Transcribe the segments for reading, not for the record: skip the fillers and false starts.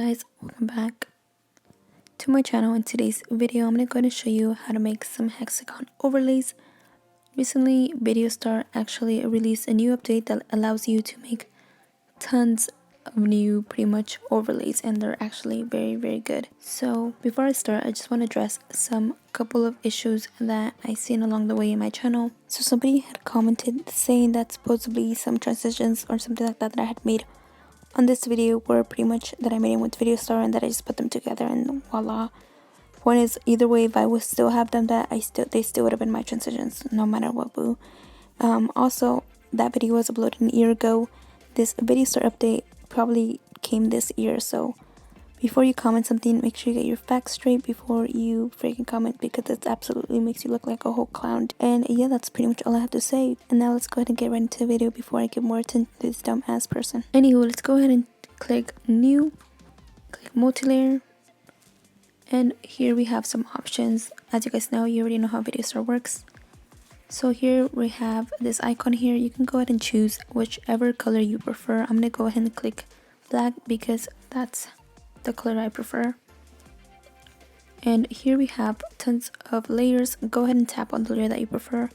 guys, welcome back to my channel. In today's video, I'm going to go and show you how to make some hexagon overlays. Recently, VideoStar actually released a new update that allows you to make tons of new pretty much overlays, and they're actually very good. So before I start, I just want to address some couple of issues that I seen along the way in my channel. So somebody had commented saying that supposedly some transitions or something like that I had made on this video were pretty much that I made it with VideoStar and that I just put them together and voila. Point is, either way, if I would still have done that, they still would have been my transitions, no matter what, boo. Also, that video was uploaded an year ago. This VideoStar update probably came this year, so before you comment something, make sure you get your facts straight before you freaking comment, because it absolutely makes you look like a whole clown. And yeah, that's pretty much all I have to say. And now let's go ahead and get right into the video before I give more attention to this dumb ass person. Anywho, let's go ahead and click new, click multi-layer, and here we have some options. As you guys know, you already know how VideoStar works. So here we have this icon here. You can go ahead and choose whichever color you prefer. I'm gonna go ahead and click black because that's the color I prefer. And here we have tons of layers. Go ahead and tap on the layer that you prefer.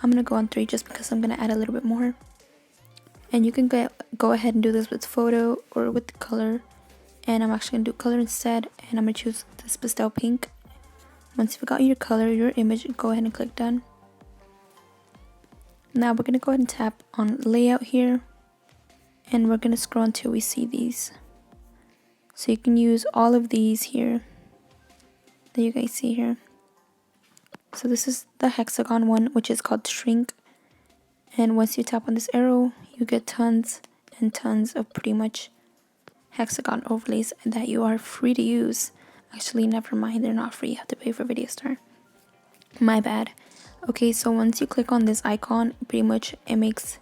I'm gonna go on 3 just because I'm gonna add a little bit more. And you can go ahead and do this with photo or with the color. And I'm actually gonna do color instead, and I'm gonna choose this pastel pink. Once you've got your color, your image, go ahead and click done. Now we're gonna go ahead and tap on layout here, and we're gonna scroll until we see these. So you can use all of these here that you guys see here. So this is the hexagon one, which is called shrink. And once you tap on this arrow, you get tons and tons of pretty much hexagon overlays that you are free to use. Actually, never mind, they're not free. You have to pay for VideoStar. My bad. Okay, so once you click on this icon, pretty much it makes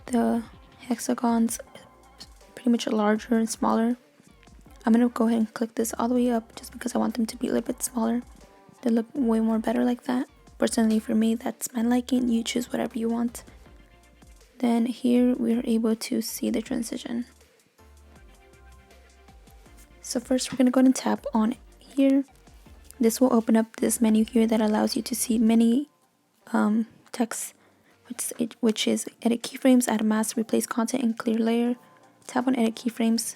the hexagons pretty much larger and smaller. I'm gonna go ahead and click this all the way up just because I want them to be a little bit smaller. They look way more better like that. Personally, for me, that's my liking. You choose whatever you want. Then here we're able to see the transition. So first we're gonna go ahead and tap on here. This will open up this menu here that allows you to see many text, which is edit keyframes, add mask, replace content, and clear layer. Tap on edit keyframes.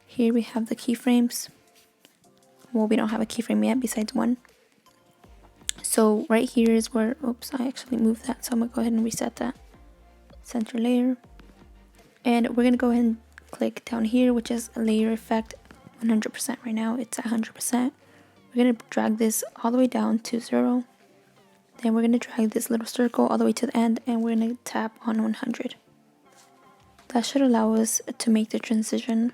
Here we have the keyframes. Well, we don't have a keyframe yet besides one. So right here is where, oops, I actually moved that. So I'm gonna go ahead and reset that. Center layer. And we're gonna go ahead and click down here, which is layer effect 100% right now. It's 100%. We're gonna drag this all the way down to 0. Then we're gonna drag this little circle all the way to the end, and we're gonna tap on 100. That should allow us to make the transition.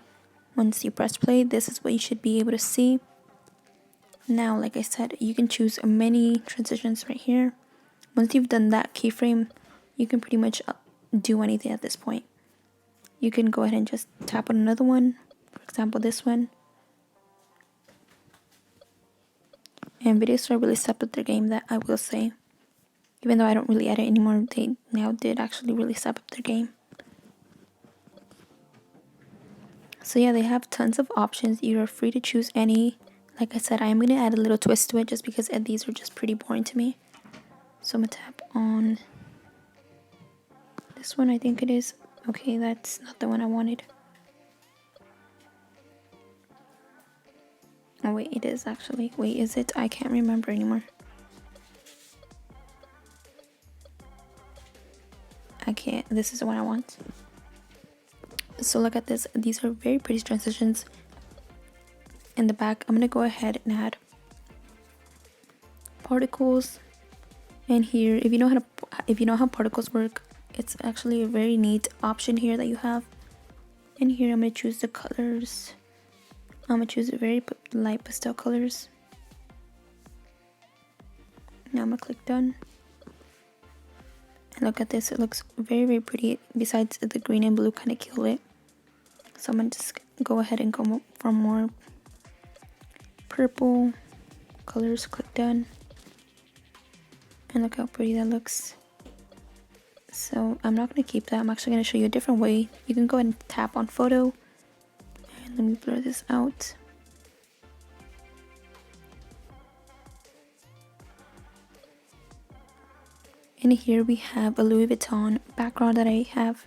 Once you press play, this is what you should be able to see. Now, like I said, you can choose many transitions right here. Once you've done that keyframe, you can pretty much do anything at this point. You can go ahead and just tap on another one, for example this one. And VideoStar really stepped up their game, that I will say. Even though I don't really edit anymore, they now did actually really step up their game. So yeah, they have tons of options. You are free to choose any. Like I said, I am going to add a little twist to it just because these are just pretty boring to me. So I'm going to tap on this one, I think it is. Okay, that's not the one I wanted. Oh wait, it is actually. Wait, is it? I can't remember anymore. I can't. This is the one I want. So look at this. These are very pretty transitions. In the back, I'm gonna go ahead and add particles. And here, if you know how particles work, it's actually a very neat option here that you have. And here, I'm gonna choose the colors. I'm gonna choose very light pastel colors. Now I'm gonna click done. And look at this. It looks very pretty. Besides the green and blue kind of kill it. So I'm gonna just go ahead and go for more purple colors. Click done. And look how pretty that looks. So I'm not going to keep that. I'm actually going to show you a different way. You can go ahead and tap on photo. And let me blur this out. And here we have a Louis Vuitton background that I have.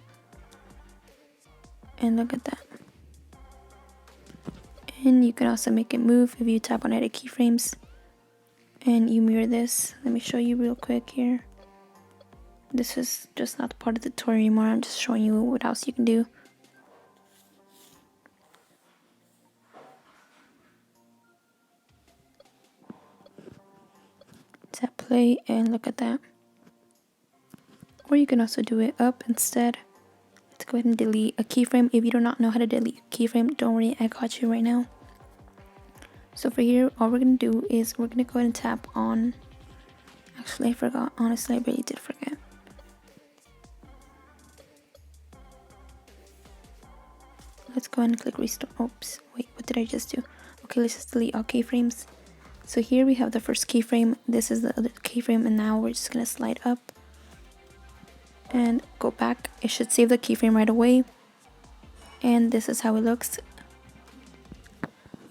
And look at that. And you can also make it move if you tap on edit keyframes. And you mirror this. Let me show you real quick here. This is just not part of the tutorial anymore. I'm just showing you what else you can do. Tap play and look at that. Or you can also do it up instead. Let's go ahead and delete a keyframe. If you do not know how to delete a keyframe, don't worry, I got you right now. So for here, all we're going to do is we're going to go ahead and tap on... Actually, I forgot. Honestly, I really did forget. Let's go ahead and click restore. Oops, wait, what did I just do? Okay, let's just delete all keyframes. So here we have the first keyframe. This is the other keyframe, and now we're just going to slide up and go back. It should save the keyframe right away. And this is how it looks.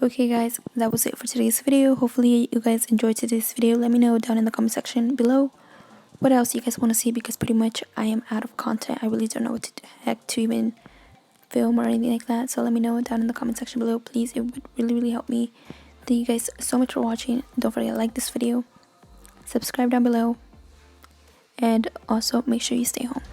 Okay guys, that was it for today's video. Hopefully you guys enjoyed today's video. Let me know down in the comment section below what else you guys want to see, because pretty much I am out of content. I really don't know what the heck to even film or anything like that. So let me know down in the comment section below, please. It would really help me. Thank you guys so much for watching. Don't forget to like this video, subscribe down below, and also make sure you stay home.